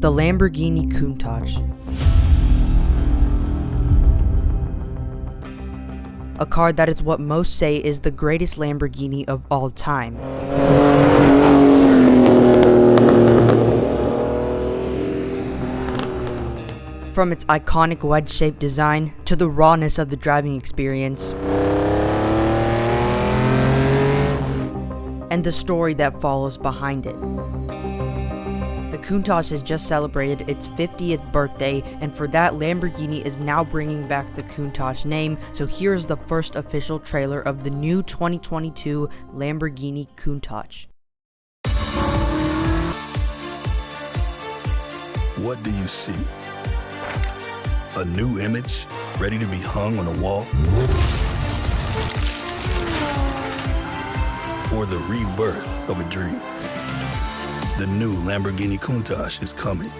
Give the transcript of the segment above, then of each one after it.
The Lamborghini Countach. A car that is what most say is the greatest Lamborghini of all time. From its iconic wedge-shaped design to the rawness of the driving experience, and the story that follows behind it. The Countach has just celebrated its 50th birthday, and for that, Lamborghini is now bringing back the Countach name, so here's the first official trailer of the new 2022 Lamborghini Countach. What do you see? A new image ready to be hung on a wall? Or the rebirth of a dream? The new Lamborghini Countach is coming.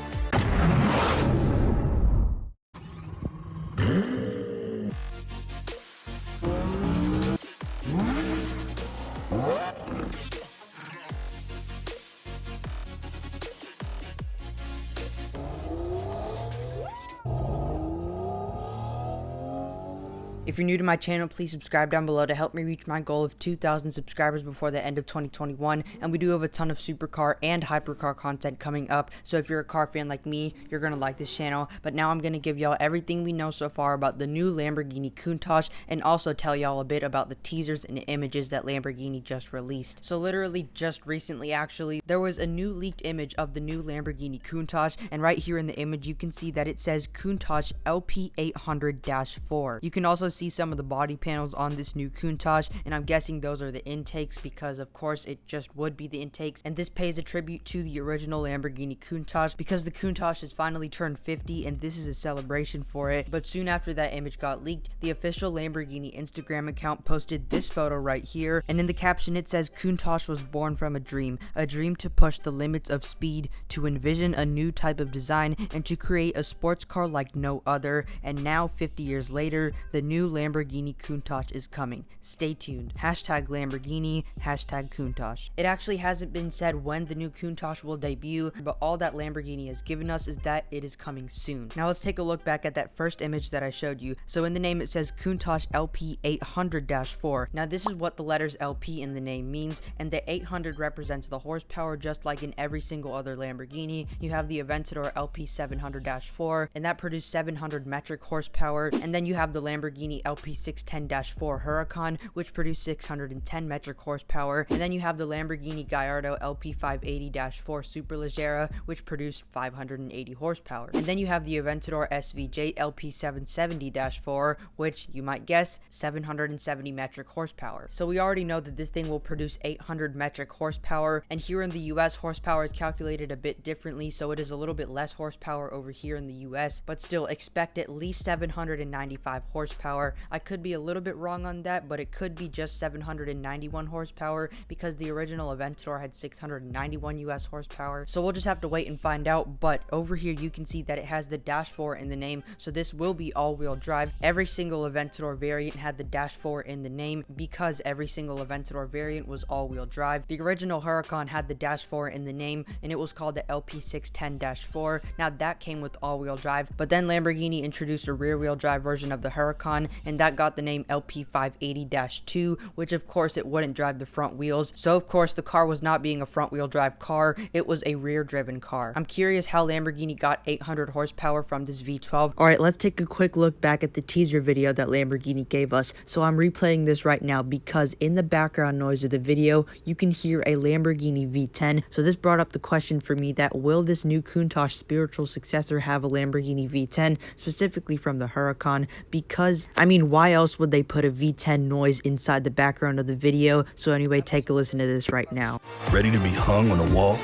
If you're new to my channel, please subscribe down below to help me reach my goal of 2,000 subscribers before the end of 2021, and we do have a ton of supercar and hypercar content coming up, so if you're a car fan like me, you're going to like this channel. But now I'm going to give y'all everything we know so far about the new Lamborghini Countach, and also tell y'all a bit about the teasers and images that Lamborghini just released. So literally just recently actually, there was a new leaked image of the new Lamborghini Countach, and right here in the image you can see that it says Countach LP800-4. You can also see some of the body panels on this new Countach, and I'm guessing those are the intakes because of course it just would be the intakes, and this pays a tribute to the original Lamborghini Countach because the Countach has finally turned 50 and this is a celebration for it. But soon after that image got leaked, the official Lamborghini Instagram account posted this photo right here, and in the caption it says Countach was born from a dream to push the limits of speed, to envision a new type of design, and to create a sports car like no other. And now 50 years later, the new Lamborghini Countach is coming. Stay tuned. Hashtag Lamborghini, hashtag Countach. It actually hasn't been said when the new Countach will debut, but all that Lamborghini has given us is that it is coming soon. Now let's take a look back at that first image that I showed you. So in the name it says Countach LP800-4. Now this is what the letters LP in the name means, and the 800 represents the horsepower, just like in every single other Lamborghini. You have the Aventador LP700-4, and that produced 700 metric horsepower, and then you have the Lamborghini LP610-4 Huracan, which produced 610 metric horsepower, and then you have the Lamborghini Gallardo LP580-4 Superleggera, which produced 580 horsepower, and then you have the Aventador SVJ LP770-4, which you might guess 770 metric horsepower. So we already know that this thing will produce 800 metric horsepower, and here in the US horsepower is calculated a bit differently, so it is a little bit less horsepower over here in the US, but still expect at least 795 horsepower. I could be a little bit wrong on that, but it could be just 791 horsepower because the original Aventador had 691 US horsepower. So we'll just have to wait and find out. But over here you can see that it has the -4 in the name, so this will be all-wheel drive. Every single Aventador variant had the -4 in the name because every single Aventador variant was all-wheel drive. The original Huracan had the -4 in the name, and it was called the LP610-4. Now that came with all-wheel drive, but then Lamborghini introduced a rear-wheel drive version of the Huracan, and that got the name LP580-2, which of course it wouldn't drive the front wheels. So of course the car was not being a front wheel drive car, it was a rear driven car. I'm curious how Lamborghini got 800 horsepower from this V12. Alright, let's take a quick look back at the teaser video that Lamborghini gave us. So I'm replaying this right now because in the background noise of the video you can hear a Lamborghini V10. So this brought up the question for me that will this new Countach spiritual successor have a Lamborghini V10, specifically from the Huracan? Because I mean, why else would they put a V10 noise inside the background of the video? So anyway, take a listen to this right now. Ready to be hung on a wall?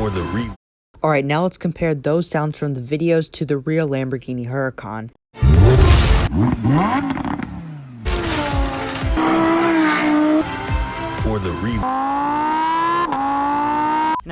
Or the Alright, now let's compare those sounds from the videos to the real Lamborghini Huracan.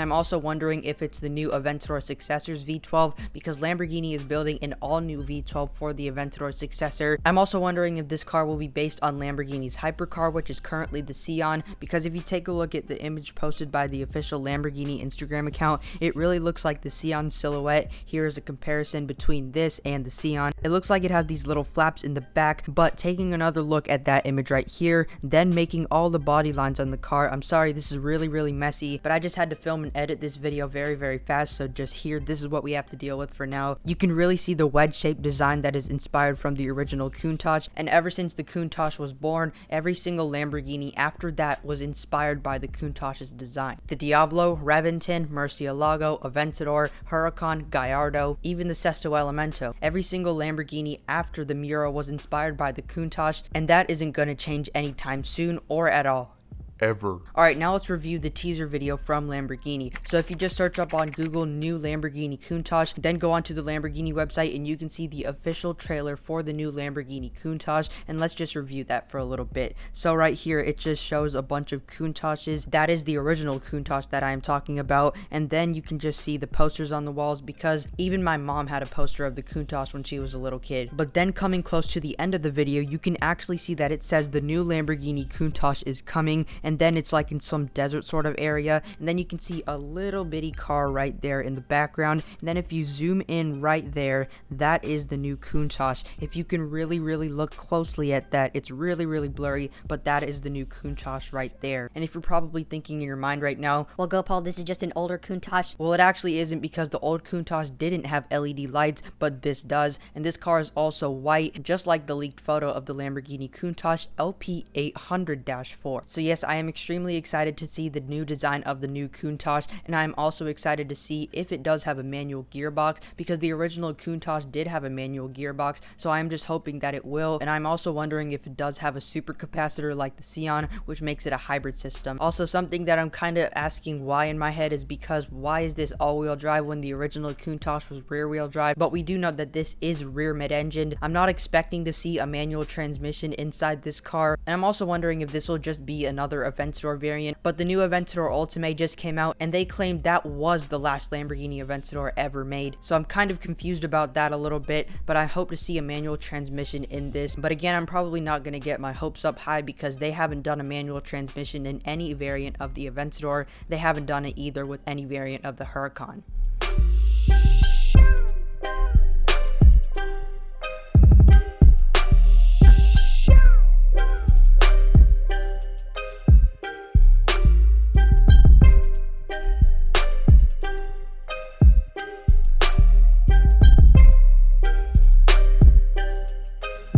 and I'm also wondering if it's the new Aventador successor's V12, because Lamborghini is building an all-new V12 for the Aventador successor. I'm also wondering if this car will be based on Lamborghini's hypercar, which is currently the Scion, because if you take a look at the image posted by the official Lamborghini Instagram account, it really looks like the Scion silhouette. Here is a comparison between this and the Scion. It looks like it has these little flaps in the back, but taking another look at that image right here, then making all the body lines on the car. I'm sorry, this is really messy, but I just had to film and edit this video very fast, so just here, this is what we have to deal with for now. You can really see the wedge-shaped design that is inspired from the original Countach, and ever since the Countach was born, every single Lamborghini after that was inspired by the Countach's design. The Diablo, Reventon, Murcielago, Aventador, Huracan, Gallardo, even the Sesto Elemento. Every single Lamborghini after the Miura was inspired by the Countach, and that isn't going to change anytime soon or at all. Ever. Alright, now let's review the teaser video from Lamborghini. So if you just search up on Google new Lamborghini Countach, then go onto the Lamborghini website and you can see the official trailer for the new Lamborghini Countach, and let's just review that for a little bit. So right here, it just shows a bunch of Countaches. That is the original Countach that I am talking about, and then you can just see the posters on the walls, because even my mom had a poster of the Countach when she was a little kid. But then coming close to the end of the video, you can actually see that it says the new Lamborghini Countach is coming, and then it's like in some desert sort of area, and then you can see a little bitty car right there in the background, and then if you zoom in right there, that is the new Countach. If you can really look closely at that, it's really blurry, but that is the new Countach right there. And if you're probably thinking in your mind right now, Well, go Paul, this is just an older Countach. well, it actually isn't, because the old Countach didn't have LED lights, but this does, and this car is also white, just like the leaked photo of the Lamborghini Countach LP800-4. So yes, I am extremely excited to see the new design of the new Countach, and I'm also excited to see if it does have a manual gearbox, because the original Countach did have a manual gearbox, so I'm just hoping that it will. And I'm also wondering if it does have a super capacitor like the Scion, which makes it a hybrid system. Also, something that I'm kind of asking why in my head is because why is this all-wheel drive when the original Countach was rear-wheel drive? But we do know that this is rear mid-engined. I'm not expecting to see a manual transmission inside this car, and I'm also wondering if this will just be another Aventador variant. But the new Aventador Ultimae just came out, and they claimed that was the last Lamborghini Aventador ever made, so I'm kind of confused about that a little bit, but I hope to see a manual transmission in this. But again, I'm probably not going to get my hopes up high, because they haven't done a manual transmission in any variant of the Aventador. They haven't done it either with any variant of the Huracan.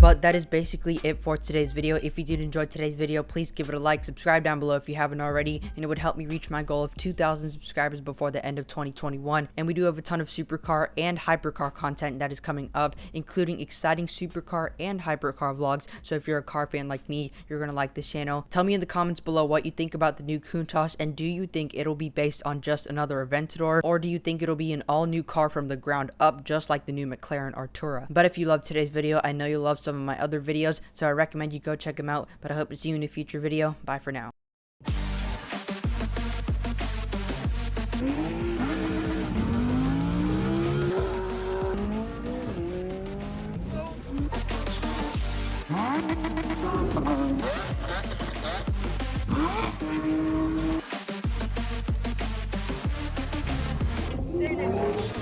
But that is basically it for today's video. If you did enjoy today's video, please give it a like, subscribe down below if you haven't already, and it would help me reach my goal of 2,000 subscribers before the end of 2021. And we do have a ton of supercar and hypercar content that is coming up, including exciting supercar and hypercar vlogs. So if you're a car fan like me, you're gonna like this channel. Tell me in the comments below what you think about the new Countach, and do you think it'll be based on just another Aventador, or do you think it'll be an all new car from the ground up, just like the new McLaren Artura? But if you loved today's video, I know you'll love some of my other videos, so I recommend you go check them out. But I hope to see you in a future video. Bye for now. Insanity.